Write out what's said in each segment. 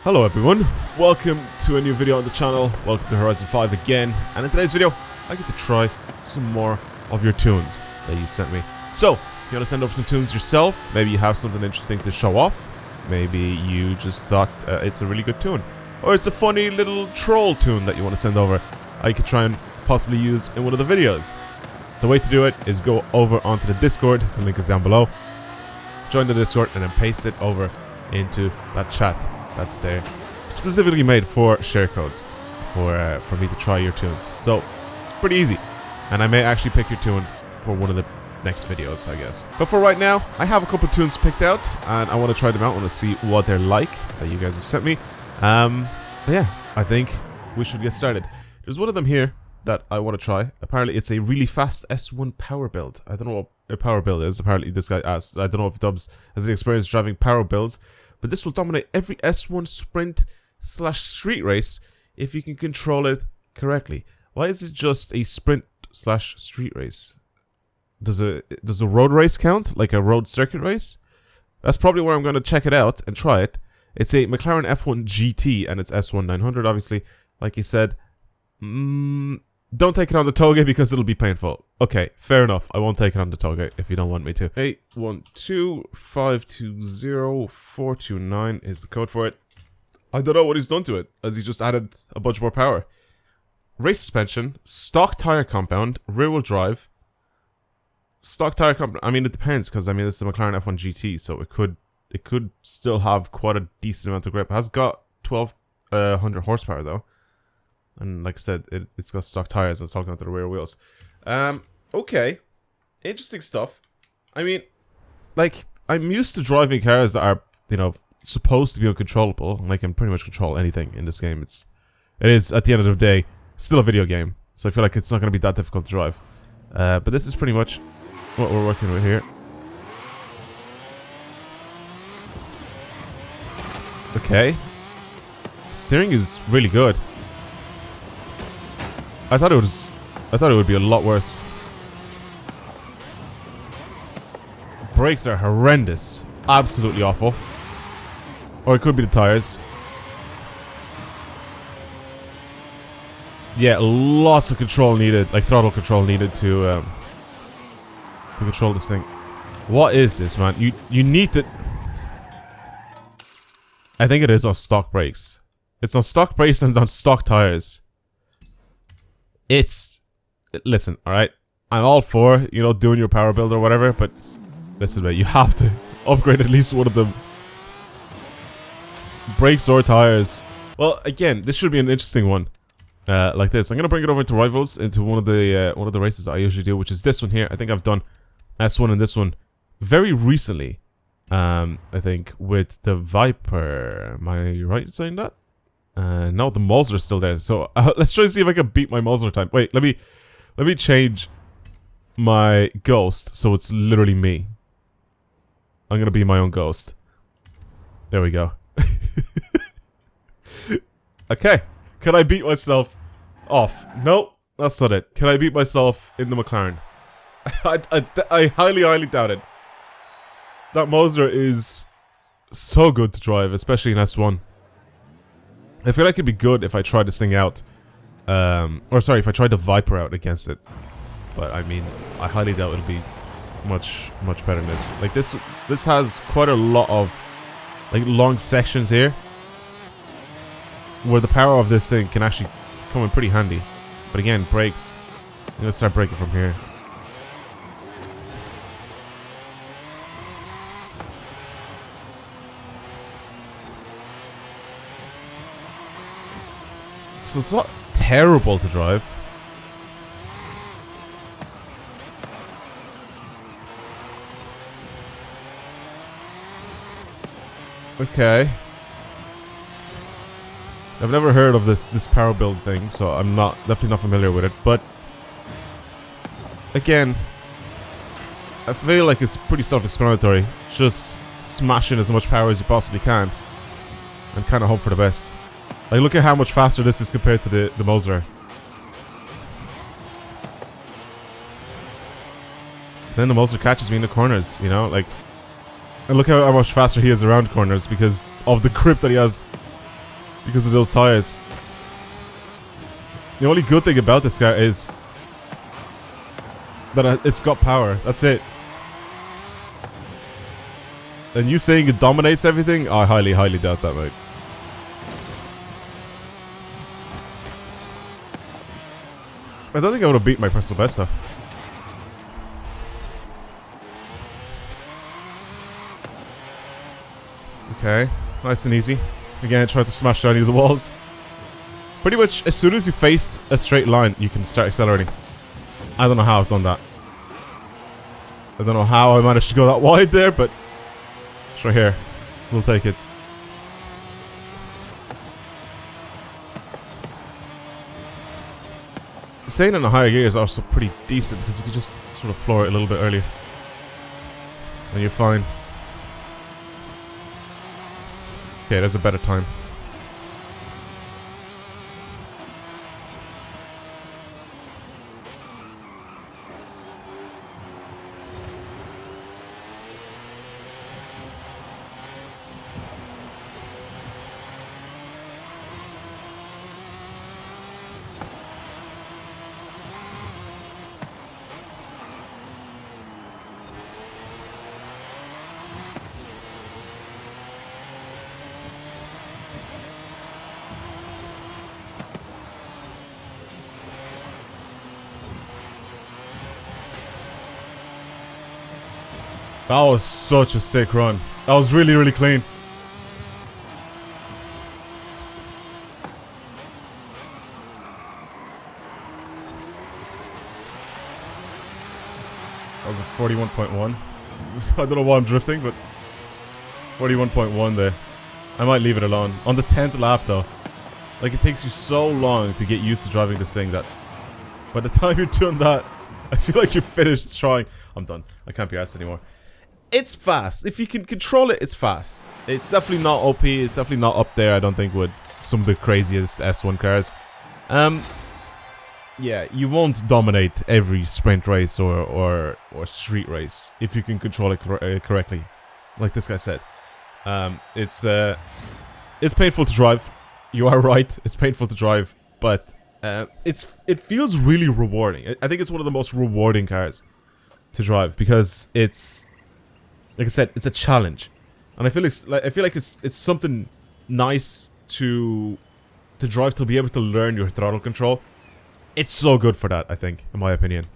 Hello everyone, welcome to a new video on the channel, welcome to Horizon 5 again, and in today's video, I get to try some more of your tunes that you sent me. So, if you want to send over some tunes yourself, maybe you have something interesting to show off, maybe you just thought it's a really good tune, or it's a funny little troll tune that you want to send over, I could try and possibly use in one of the videos. The way to do it is go over onto the Discord, the link is down below, join the Discord and then paste it over into that chat that's there, specifically made for share codes for me to try your tunes. So it's pretty easy, and I may actually pick your tune for one of the next videos, I guess. But for right now, I have a couple of tunes picked out, and I want to try them out. I want to see what they're like that you guys have sent me. But yeah, I think we should get started. There's one of them here that I want to try. Apparently, it's a really fast S1 power build. I don't know what a power build is. Apparently, this guy asked. I don't know if Dubs has any experience driving power builds. But this will dominate every S1 sprint / street race if you can control it correctly. Why is it just a sprint / street race? Does a road race count? Like a road circuit race? That's probably where I'm going to check it out and try it. It's a McLaren F1 GT and it's S1 900 obviously. Like he said, don't take it on the tollgate because it'll be painful. Okay, fair enough. I won't take it on the tollgate if you don't want me to. 812-520-429 is the code for it. I don't know what he's done to it, as he just added a bunch more power. Race suspension, stock tire compound, rear-wheel drive. Stock tire compound. I mean, it depends because I mean it's the McLaren F1 GT, so it could still have quite a decent amount of grip. It has got 1200 horsepower though. And like I said, it's got stock tires and it's talking out to the rear wheels. Okay. Interesting stuff. I mean, like, I'm used to driving cars that are, you know, supposed to be uncontrollable. And I can pretty much control anything in this game. It is, at the end of the day, still a video game. So I feel like it's not going to be that difficult to drive. But this is pretty much what we're working with here. Okay. Steering is really good. I thought it would be a lot worse. Brakes are horrendous. Absolutely awful. Or it could be the tires. Yeah, lots of control needed, like throttle control needed to control this thing. What is this, man? You need to... I think it is on stock brakes. It's on stock brakes and on stock tires. Listen, alright, I'm all for, you know, doing your power build or whatever, but listen, man, you have to upgrade at least one of them. Brakes or tires. Well, again, this should be an interesting one, like this. I'm gonna bring it over into Rivals, into one of the races that I usually do, which is this one here. I think I've done S1 and this one very recently, I think, with the Viper. Am I right in saying that? No, the Mosler is still there. So let's try to see if I can beat my Mosler time. Wait, let me change my ghost so it's literally me. I'm gonna be my own ghost. There we go. Okay, can I beat myself off? Nope, that's not it. Can I beat myself in the McLaren? I highly doubt it. That Mosler is so good to drive, especially in S1. I feel like it'd be good if I tried this thing out, or sorry, if I tried the Viper out against it. But I mean, I highly doubt it'll be much better than this. Like this has quite a lot of like long sections here, where the power of this thing can actually come in pretty handy. But again, brakes. I'm gonna start braking from here. So it's not terrible to drive. Okay. I've never heard of this power build thing, so I'm definitely not familiar with it, but again, I feel like it's pretty self-explanatory. Just smash in as much power as you possibly can and kind of hope for the best. Like, look at how much faster this is compared to the Mosler. Then the Mosler catches me in the corners, you know, like... And look how much faster he is around corners because of the grip that he has because of those tires. The only good thing about this car is that it's got power. That's it. And you saying it dominates everything? I highly, highly doubt that, mate. I don't think I would have beat my personal best, though. Okay, nice and easy. Again, try to smash down any of the walls. Pretty much, as soon as you face a straight line, you can start accelerating. I don't know how I've done that. I don't know how I managed to go that wide there, but it's right here. We'll take it. Staying in a higher gear is also pretty decent because you can just sort of floor it a little bit earlier. And you're fine. Okay, there's a better time. That was such a sick run. That was really, really clean. That was a 41.1. I don't know why I'm drifting, but 41.1 there. I might leave it alone. On the 10th lap though. Like, it takes you so long to get used to driving this thing that by the time you're doing that, I feel like you're finished trying. I'm done. I can't be asked anymore. It's fast. If you can control it, it's fast. It's definitely not OP. It's definitely not up there, I don't think, with some of the craziest S1 cars. Yeah, you won't dominate every sprint race or street race if you can control it correctly. Like this guy said. It's painful to drive. You are right. It's painful to drive, but it feels really rewarding. I think it's one of the most rewarding cars to drive because it's, like I said, it's a challenge, and I feel like it's something nice to drive, to be able to learn your throttle control. It's so good for that, I think, in my opinion.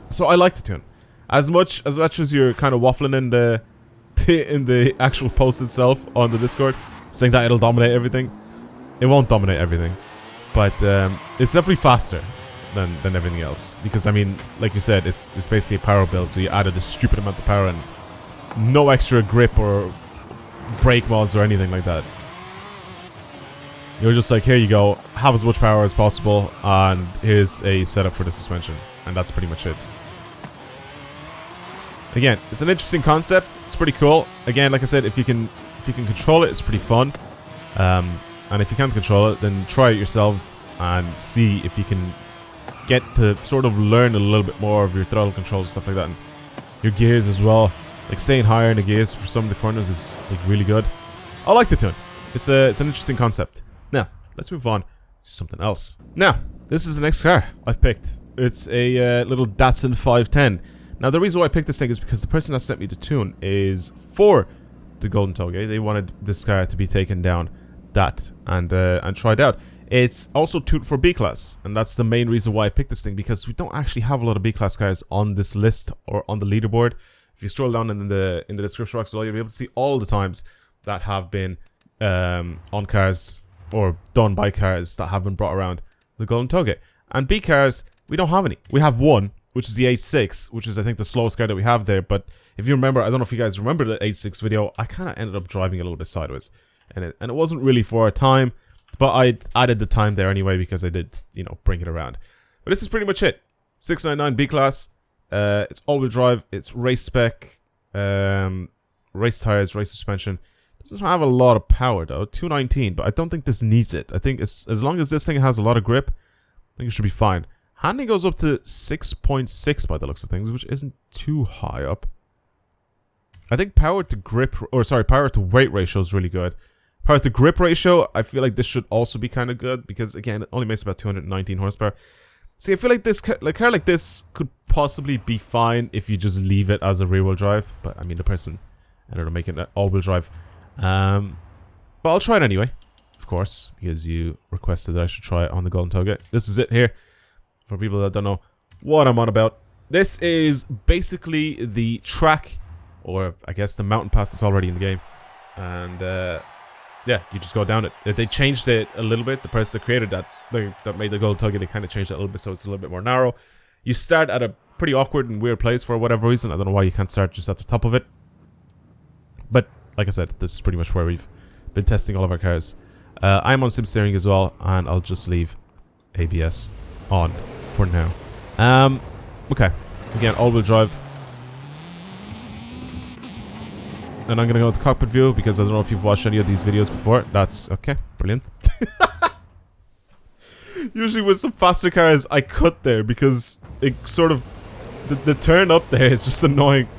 So I like the tune as much as you're kind of waffling in the actual post itself on the Discord, saying that it'll dominate everything. It won't dominate everything, but it's definitely faster than everything else, because I mean, like you said, it's basically a power build, so you added a stupid amount of power and no extra grip or brake mods or anything like that. You're just like, here you go, have as much power as possible, and here's a setup for the suspension, and that's pretty much it. Again, it's an interesting concept. It's pretty cool. Again, like I said, if you can control it, it's pretty fun. And if you can't control it, then try it yourself and see if you can get to sort of learn a little bit more of your throttle control and stuff like that, and your gears as well. Like, staying higher in the gears for some of the corners is like really good. I like the tune. It's an interesting concept. Now, let's move on to something else. Now, this is the next car I've picked. It's a little Datsun 510. Now, the reason why I picked this thing is because the person that sent me the tune is for the Golden Touge. They wanted this car to be taken down and tried out. It's also tuned for B-Class, and that's the main reason why I picked this thing, because we don't actually have a lot of B-Class cars on this list or on the leaderboard. If you scroll down in the description box, you'll be able to see all the times that have been on cars or done by cars that have been brought around the Golden Touge. And B cars, we don't have any. We have one, which is the 8.6, which is, I think, the slowest car that we have there. But if you remember, I don't know if you guys remember the 8.6 video, I kind of ended up driving a little bit sideways, and it wasn't really for our time. But I added the time there anyway because I did, you know, bring it around. But this is pretty much it. 699 B-Class. It's all-wheel drive. It's race spec. Race tires, race suspension. Doesn't have a lot of power though. 219, but I don't think this needs it. I think as long as this thing has a lot of grip, I think it should be fine. Handling goes up to 6.6 by the looks of things, which isn't too high up. I think power to grip, or sorry, power to weight ratio is really good. Power to grip ratio, I feel like this should also be kind of good, because again, it only makes about 219 horsepower. See, I feel like this car like this could possibly be fine if you just leave it as a rear-wheel drive. But I mean, the person ended up making it all-wheel drive. But I'll try it anyway, of course, because you requested that I should try it on the Golden Touge. This is it here, for people that don't know what I'm on about. This is basically the track, or I guess the mountain pass that's already in the game. And yeah, you just go down it. They changed it a little bit. The person that created that, that made the Golden Touge, they kind of changed it a little bit so it's a little bit more narrow. You start at a pretty awkward and weird place for whatever reason. I don't know why you can't start just at the top of it. But like I said, this is pretty much where we've been testing all of our cars. I'm on sim steering as well, and I'll just leave ABS on for now. Okay, again, all-wheel drive. And I'm going to go with the cockpit view, because I don't know if you've watched any of these videos before. That's okay, brilliant. Usually with some faster cars, I cut there, because it sort of... The turn up there is just annoying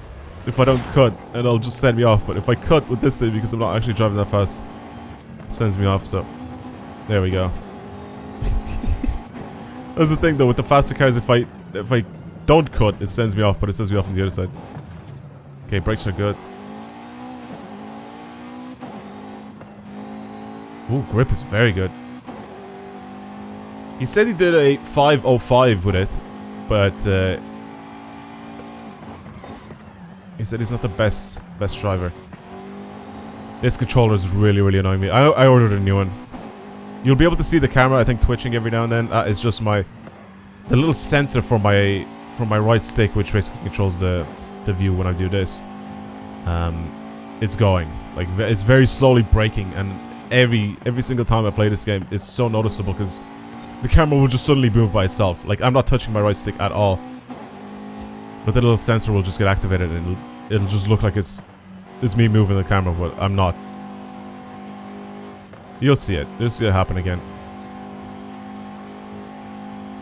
if I don't cut, and it'll just send me off. But if I cut with this thing, because I'm not actually driving that fast, it sends me off, so... There we go. That's the thing though, with the faster cars, if I don't cut, it sends me off, but it sends me off on the other side. Okay, brakes are good. Ooh, grip is very good. He said he did a 505 with it, but he said he's not the best driver. This controller is really annoying me. I ordered a new one. You'll be able to see the camera, I think, twitching every now and then. That is just the little sensor for my right stick, which basically controls the view when I do this. It's going like it's very slowly braking, and every single time I play this game, it's so noticeable because the camera will just suddenly move by itself. Like, I'm not touching my right stick at all, but the little sensor will just get activated, and it'll just look like it's me moving the camera, but I'm not. You'll see it. You'll see it happen again.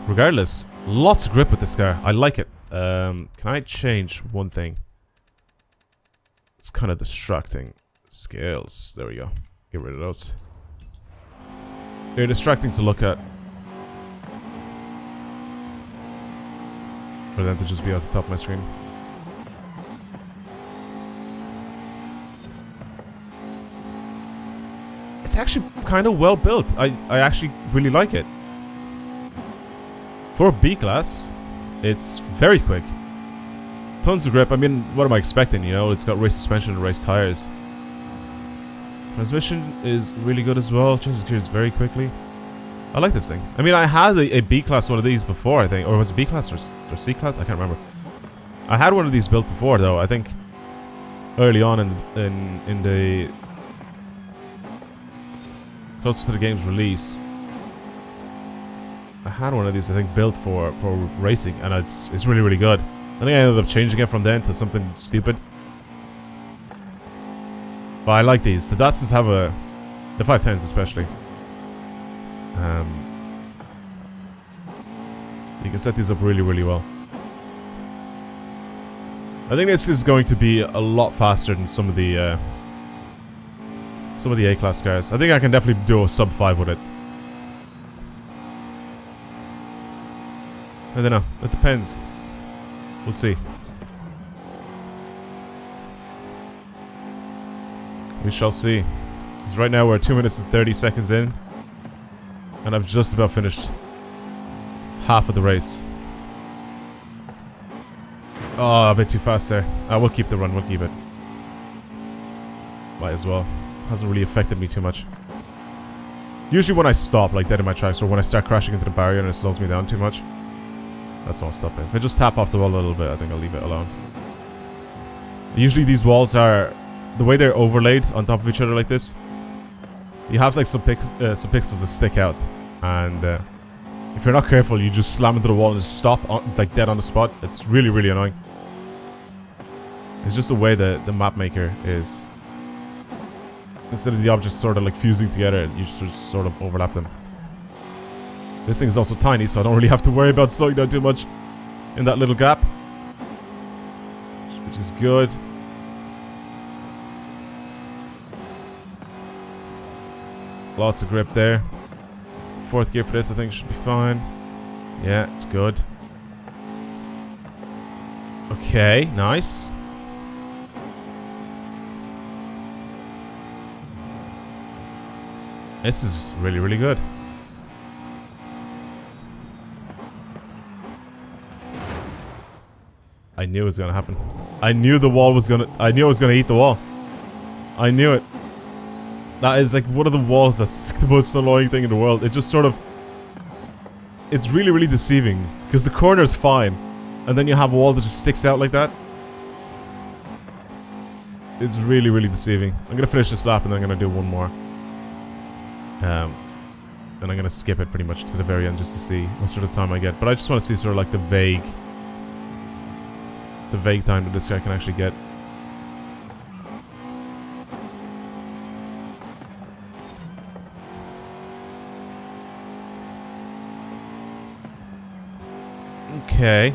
Regardless, lots of grip with this car. I like it. Can I change one thing? It's kind of distracting. Scales. There we go. Get rid of those. They're distracting to look at. For them to just be at the top of my screen. It's actually kind of well built. I actually really like it. For a B-Class, it's very quick. Tons of grip. I mean, what am I expecting, you know? It's got race suspension and race tires. Transmission is really good as well. Changes gears very quickly. I like this thing. I mean, I had a B-Class one of these before, I think. Or was it B-Class or C-Class? I can't remember. I had one of these built before, though. I think early on in the... closer to the game's release, I had one of these, I think, built for racing, and it's really good. I think I ended up changing it from then to something stupid. But I like these. The Datsuns have the 510s especially. You can set these up really well. I think this is going to be a lot faster than some of the A-Class cars. I think I can definitely do a sub 5 with it. I don't know. It depends. We'll see. We shall see. Because right now we're 2 minutes and 30 seconds in. And I've just about finished half of the race. Oh, a bit too fast there. We'll keep the run. We'll keep it. Might as well. Hasn't really affected me too much. Usually when I stop like dead in my tracks, or when I start crashing into the barrier and it slows me down too much, that's when I'll stop it. If I just tap off the wall a little bit, I think I'll leave it alone. Usually these walls are, the way they're overlaid on top of each other like this, you have like some pixels that stick out, and if you're not careful, you just slam into the wall and just stop like dead on the spot. It's really annoying. It's just the way the map maker is. Instead of the objects sort of like fusing together, you just sort of overlap them. This thing is also tiny, so I don't really have to worry about slowing down too much in that little gap, which is good. Lots of grip there. Fourth gear for this, I think, should be fine. Yeah, it's good. Okay, nice. This is really, really good. I knew it was gonna happen. I knew the wall was gonna... I knew I was gonna eat the wall. I knew it. That is like one of the walls that's the most annoying thing in the world. It just sort of... It's really, really deceiving. Because the corner is fine. And then you have a wall that just sticks out like that. It's really, really deceiving. I'm gonna finish this lap and then I'm gonna do one more. And I'm gonna skip it pretty much to the very end just to see what sort of time I get. But I just want to see sort of like the vague time that this guy can actually get. Okay.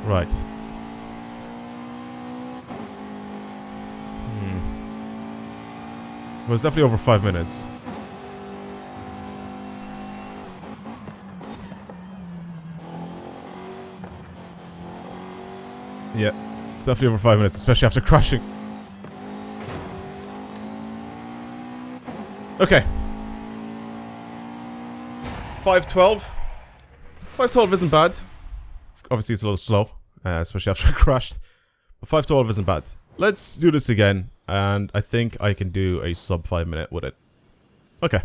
Right. Well, it's definitely over 5 minutes. Yeah, it's definitely over 5 minutes, especially after crashing. Okay. 5:12. 5:12 isn't bad. Obviously, it's a little slow, especially after I crashed. But 5:12 isn't bad. Let's do this again, and I think I can do a sub 5 minute with it. Okay.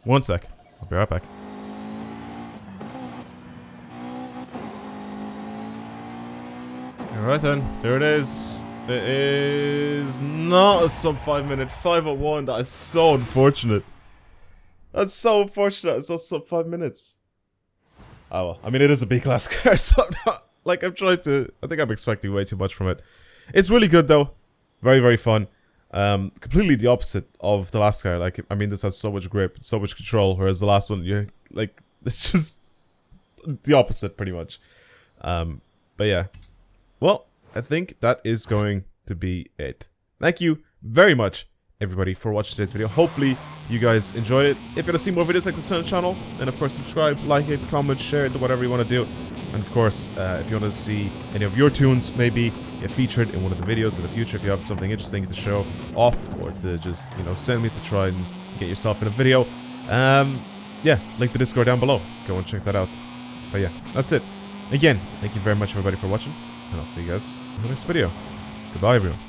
1 sec. I'll be right back. Alright then, there it is. It is not a sub 5 minute, 5:01. That is so unfortunate. That's so unfortunate. It's not sub 5 minutes. Oh well, I mean, it is a B-class car, so I'm not, like, I'm trying to, I think I'm expecting way too much from it. It's really good though. Very, very fun. Completely the opposite of the last car. Like, I mean, this has so much grip, so much control, whereas the last one, you like, it's just the opposite pretty much. But yeah. Well, I think that is going to be it. Thank you very much, everybody, for watching today's video. Hopefully, you guys enjoyed it. If you want to see more videos like this on the channel, then of course subscribe, like it, comment, share it, do whatever you want to do. And of course, if you want to see any of your tunes maybe get featured in one of the videos in the future, if you have something interesting to show off, or to just, you know, send me to try and get yourself in a video, yeah, link the Discord down below. Go and check that out. But yeah, that's it. Again, thank you very much, everybody, for watching. And I'll see you guys in the next video. Goodbye, everyone.